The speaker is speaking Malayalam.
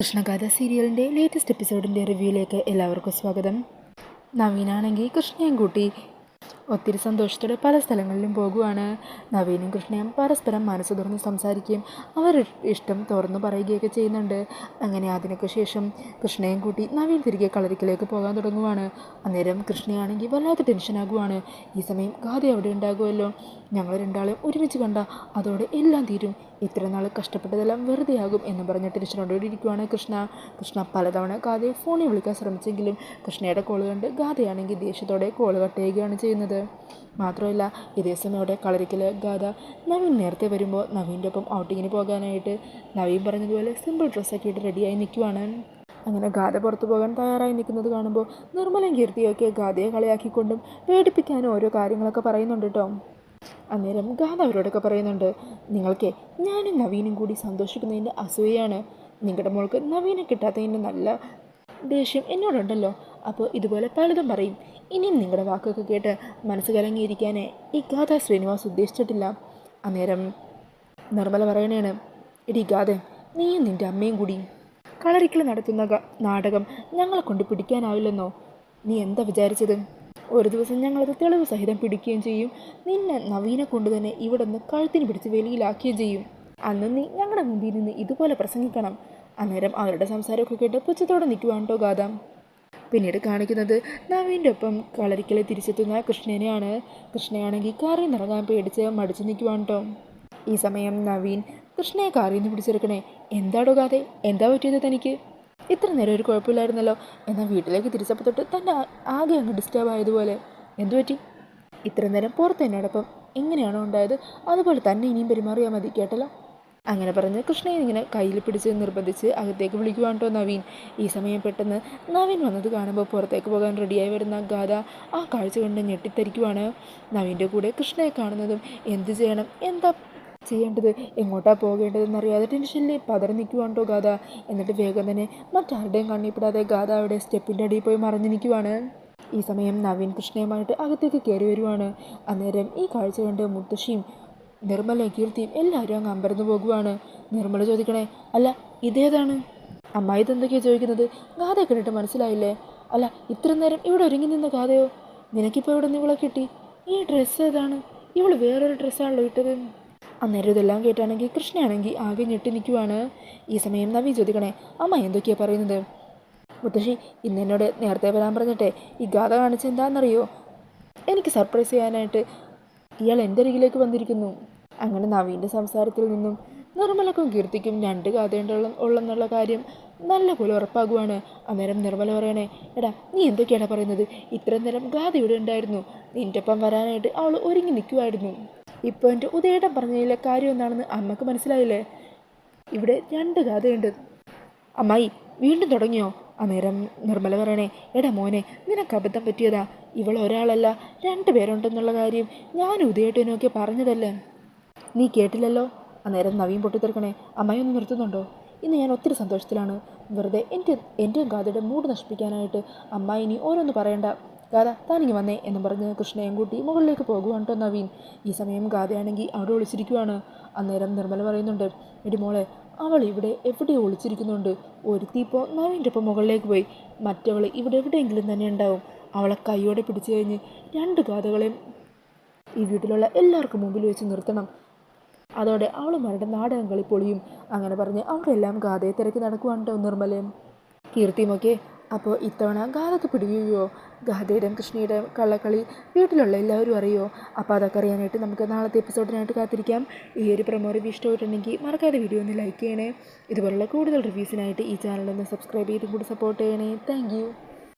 കൃഷ്ണഗാഥ സീരിയലിൻ്റെ ലേറ്റസ്റ്റ് എപ്പിസോഡിൻ്റെ റിവ്യൂയിലേക്ക് എല്ലാവർക്കും സ്വാഗതം. നവീനാണെങ്കിൽ കൃഷ്ണയും കൂട്ടി ഒത്തിരി സന്തോഷത്തോടെ പല സ്ഥലങ്ങളിലും പോകുവാണ്. നവീനും കൃഷ്ണയും പരസ്പരം മനസ്സ് തുറന്ന് സംസാരിക്കുകയും അവർ ഇഷ്ടം തുറന്നു പറയുകയൊക്കെ ചെയ്യുന്നുണ്ട്. അങ്ങനെ അതിനൊക്കെ ശേഷം കൃഷ്ണയും കൂട്ടി നവീൻ തിരികെ കളരിക്കിലേക്ക് പോകാൻ തുടങ്ങുവാണ്. അന്നേരം കൃഷ്ണയാണെങ്കിൽ വല്ലാത്ത ടെൻഷനാകുവാണ്. ഈ സമയം ഗാഥ അവിടെ ഉണ്ടാകുമല്ലോ, ഞങ്ങൾ രണ്ടാളും ഒരുമിച്ച് കണ്ട അതോടെ എല്ലാം തീരും, ഇത്ര നാൾ കഷ്ടപ്പെട്ടതെല്ലാം വെറുതെ ആകും എന്ന് പറഞ്ഞ് ടെൻഷനോടുകൂടി ഇരിക്കുവാണ് കൃഷ്ണ പലതവണ ഗാഥയെ ഫോണിൽ വിളിക്കാൻ ശ്രമിച്ചെങ്കിലും കൃഷ്ണയുടെ കോൾ കണ്ട് ഗാഥയാണെങ്കിൽ ദേഷ്യത്തോടെ കോൾ കട്ട് ചെയ്യുകയാണ് ചെയ്യുന്നത്. മാത്രമല്ല ഇതേ സമയോടെ കളരിക്കൽ ഗാഥ നവീൻ നേരത്തെ വരുമ്പോൾ നവീൻ്റെ ഒപ്പം ഔട്ടിങ്ങിന് പോകാനായിട്ട് നവീൻ പറഞ്ഞതുപോലെ സിമ്പിൾ ഡ്രസ്സൊക്കെ ഇട്ട് റെഡിയായി നിൽക്കുവാണ്. അങ്ങനെ ഗാഥ പുറത്തു പോകാൻ തയ്യാറായി നിൽക്കുന്നത് കാണുമ്പോൾ നിർമ്മലയും കീർത്തിയൊക്കെ ഗാഥയെ കളിയാക്കിക്കൊണ്ടും പേടിപ്പിക്കാനും ഓരോ കാര്യങ്ങളൊക്കെ പറയുന്നുണ്ട് കേട്ടോ. അന്നേരം ഗാഥ അവരോടൊക്കെ പറയുന്നുണ്ട്, നിങ്ങൾക്ക് ഞാനും നവീനും കൂടി സന്തോഷിക്കുന്നതിൻ്റെ അസൂയാണ്, നിങ്ങളുടെ മോൾക്ക് നവീനെ കിട്ടാത്തതിൻ്റെ നല്ല ദേഷ്യം എന്നോടുണ്ടല്ലോ, അപ്പോൾ ഇതുപോലെ പലതും പറയും. ഇനിയും നിങ്ങളുടെ വാക്കൊക്കെ കേട്ട് മനസ്സ് കലങ്ങിയിരിക്കാനേ ഈ ഗാഥ ശ്രീനിവാസ് ഉദ്ദേശിച്ചിട്ടില്ല. അന്നേരം നിർമ്മല പറയണേണ്, എടി ഗാഥ, നീയും നിൻ്റെ അമ്മയും കൂടി കളരിക്കൽ നടത്തുന്ന നാടകം ഞങ്ങളെ കൊണ്ട് പിടിക്കാനാവില്ലെന്നോ? നീ എന്താ വിചാരിച്ചത്? ഒരു ദിവസം ഞങ്ങളത് തെളിവ് സഹിതം പിടിക്കുകയും ചെയ്യും, നിന്നെ നവീനെ കൊണ്ട് തന്നെ ഇവിടെ നിന്ന് കഴുത്തിന് പിടിച്ച് വെളിയിലാക്കുകയും ചെയ്യും. അന്ന് നീ ഞങ്ങളുടെ മുമ്പിൽ നിന്ന് ഇതുപോലെ പ്രസംഗിക്കണം. അന്നേരം അവരുടെ സംസാരമൊക്കെ കേട്ട് പുച്ഛത്തോടെ നിൽക്കുവാണ് കേട്ടോ ഗാഥ. പിന്നീട് കാണിക്കുന്നത് നവീൻ്റെ ഒപ്പം കളരിക്കലെ തിരിച്ചെത്തുന്ന കൃഷ്ണനെയാണ്. കൃഷ്ണയാണെങ്കിൽ കാറിൽ നിന്ന് ഇറങ്ങാൻ പേടിച്ച് മടിച്ചു നിൽക്കുവാണ് കേട്ടോ. ഈ സമയം നവീൻ കൃഷ്ണയെ കാറിൽ നിന്ന് പിടിച്ചെടുക്കണേ, എന്താടോ ഗാഥ, എന്താ പറ്റിയത് തനിക്ക്? ഇത്ര നേരം ഒരു കുഴപ്പമില്ലായിരുന്നല്ലോ, എന്നാൽ വീട്ടിലേക്ക് തിരിച്ചപ്പോൾ തൊട്ട് തന്നെ ആകെ അങ്ങ് ഡിസ്റ്റർബ് ആയതുപോലെ. എന്തു പറ്റി? ഇത്ര നേരം പുറത്ത് എന്നോടൊപ്പം എങ്ങനെയാണോ ഉണ്ടായത് അതുപോലെ തന്നെ ഇനിയും പെരുമാറിയാൽ മതി കേട്ടല്ലോ. അങ്ങനെ പറഞ്ഞ് കൃഷ്ണയെ ഇങ്ങനെ കയ്യിൽ പിടിച്ച് നിർബന്ധിച്ച് അകത്തേക്ക് വിളിക്കുവാണ് കേട്ടോ നവീൻ. ഈ സമയം പെട്ടെന്ന് നവീൻ വന്നത് കാണുമ്പോൾ പുറത്തേക്ക് പോകാൻ റെഡിയായി വരുന്ന ഗാഥ ആ കാഴ്ച കണ്ട് ഞെട്ടിത്തരിക്കുവാണ്. നവീൻ്റെ കൂടെ കൃഷ്ണയെ കാണുന്നതും എന്ത് ചെയ്യണം, എന്താ ചെയ്യേണ്ടത്, എങ്ങോട്ടാ പോകേണ്ടതെന്നറിയാതെ ടെൻഷനിൽ പതറി നിൽക്കുവാണ് കേട്ടോ ഗാഥ. എന്നിട്ട് വേഗം തന്നെ മറ്റാരുടെയും കണ്ണിപ്പെടാതെ ഗാഥ അവിടെ സ്റ്റെപ്പിൻ്റെ അടിയിൽ പോയി മറഞ്ഞു നിൽക്കുവാണ്. ഈ സമയം നവീൻ കൃഷ്ണയുമായിട്ട് അകത്തേക്ക് കയറി വരുവാണ്. അന്നേരം ഈ കാഴ്ച കണ്ട് മുത്തശ്ശിയും നിർമ്മലയും കീർത്തിയും എല്ലാവരും അങ്ങ് അമ്പരന്ന് പോകുവാണ്. നിർമ്മല ചോദിക്കണേ, അല്ല ഇതേതാണ്? അമ്മായി ഇതെന്തൊക്കെയാണ് ചോദിക്കുന്നത്? ഗാഥയെ കണ്ടിട്ട് മനസ്സിലായില്ലേ? അല്ല ഇത്ര നേരം ഇവിടെ ഒരുങ്ങി നിന്ന ഗാഥയോ? നിനക്കിപ്പോൾ ഇവിടെ നിന്ന് ഇവളെ കിട്ടി? ഈ ഡ്രസ്സ് ഏതാണ്? ഇവൾ വേറൊരു ഡ്രസ്സാണല്ലോ ഇട്ടത്. അന്നേരം ഇതെല്ലാം കേട്ടാണെങ്കിൽ കൃഷ്ണയാണെങ്കിൽ ആകെ ഞെട്ടി നിൽക്കുവാണ്. ഈ സമയം നവീൻ ചോദിക്കണേ, അമ്മ എന്തൊക്കെയാണ് പറയുന്നത്? മുത്തശ്ശി ഇന്ന് എന്നോട് നേരത്തെ വരാൻ പറഞ്ഞിട്ടേ ഈ ഗാഥ കാണിച്ച എന്താണെന്നറിയോ? എനിക്ക് സർപ്രൈസ് ചെയ്യാനായിട്ട് ഇയാൾ എൻ്റെ അരികിലേക്ക് വന്നിരിക്കുന്നു. അങ്ങനെ നവീൻ്റെ സംസാരത്തിൽ നിന്നും നിർമ്മലക്കും കീർത്തിക്കും രണ്ട് ഉള്ളെന്നുള്ള കാര്യം നല്ലപോലെ ഉറപ്പാകുവാണ്. അന്നേരം നിർമ്മല പറയണേ, എടാ നീ എന്തൊക്കെയാണ് പറയുന്നത്? ഇത്രയും നേരം ഗാഥ ഇവിടെ ഉണ്ടായിരുന്നു, നിൻ്റെ ഒപ്പം വരാനായിട്ട് അവൾ ഒരുങ്ങി നിൽക്കുമായിരുന്നു. ഇപ്പോൾ എൻ്റെ ഉദയേട്ടൻ പറഞ്ഞതിലെ കാര്യം എന്താണെന്ന് അമ്മക്ക് മനസ്സിലായില്ലേ? ഇവിടെ രണ്ട് ഗാഥയുണ്ട്. അമ്മായി വീണ്ടും തുടങ്ങിയോ? അന്നേരം നിർമ്മല പറയണേ, എടാ മോനെ, നിനക്ക് അബദ്ധം പറ്റിയതാ, ഇവൾ ഒരാളല്ല 2 പേരുണ്ടെന്നുള്ള കാര്യം ഞാൻ ഉദയേട്ടനൊക്കെ പറഞ്ഞതല്ലേ, നീ കേട്ടില്ലല്ലോ? അന്നേരം നവീൻ പൊട്ടിത്തെറിക്കണേ, അമ്മായി ഒന്ന് നിർത്തുന്നുണ്ടോ? ഇന്ന് ഞാൻ ഒത്തിരി സന്തോഷത്തിലാണ്, വെറുതെ എൻ്റെ ഗാഥയുടെ മൂഡ് നശിപ്പിക്കാനായിട്ട് അമ്മായി ഇനി ഓരോന്ന് പറയണ്ട. ഗാഥ താനിങ്ങി വന്നേ എന്നും പറഞ്ഞ് കൃഷ്ണയും കൂട്ടി മുകളിലേക്ക് പോകുവാണ് കേട്ടോ നവീൻ. ഈ സമയം ഗാഥയാണെങ്കിൽ അവിടെ ഒളിച്ചിരിക്കുവാണ്. അന്നേരം നിർമ്മല പറയുന്നുണ്ട്, എടി മോളെ, അവൾ ഇവിടെ എവിടെയോ ഒളിച്ചിരിക്കുന്നുണ്ട്. ഒരുത്തി ഇപ്പോൾ നവീൻ്റെ ഒപ്പം മുകളിലേക്ക് പോയി, മറ്റവൾ ഇവിടെ എവിടെയെങ്കിലും തന്നെ ഉണ്ടാവും. അവളെ കൈയോടെ പിടിച്ചു കഴിഞ്ഞ് 2 ഗാഥകളെയും ഈ വീട്ടിലുള്ള എല്ലാവർക്കും മുമ്പിൽ വെച്ച് നിർത്തണം, അതോടെ അവളുമാരുടെ നാടകം കളി പൊളിയും. അങ്ങനെ പറഞ്ഞ് അവിടെ എല്ലാം ഗാഥയെ തിരക്കി നടക്കുവാണ് കേട്ടോ നിർമ്മലയും കീർത്തിയുമൊക്കെ. അപ്പോൾ ഇത്തവണ ഗാഥക്ക് പിടിക്കുകയോ? ഗാഥയുടെയും കൃഷ്ണയുടെയും കള്ളക്കളി വീട്ടിലുള്ള എല്ലാവരും അറിയുമോ? അപ്പോൾ അതൊക്കെ അറിയാനായിട്ട് നമുക്ക് നാളത്തെ എപ്പിസോഡിനായിട്ട് കാത്തിരിക്കാം. ഈ ഒരു പ്രൊമോ റിവ്യൂ ഇഷ്ടമായിട്ടുണ്ടെങ്കിൽ മറക്കാതെ വീഡിയോ ഒന്ന് ലൈക്ക് ചെയ്യണേ. ഇതുപോലുള്ള കൂടുതൽ റിവ്യൂസിനായിട്ട് ഈ ചാനലൊന്ന് സബ്സ്ക്രൈബ് ചെയ്തും കൂടി സപ്പോർട്ട് ചെയ്യണേ. താങ്ക്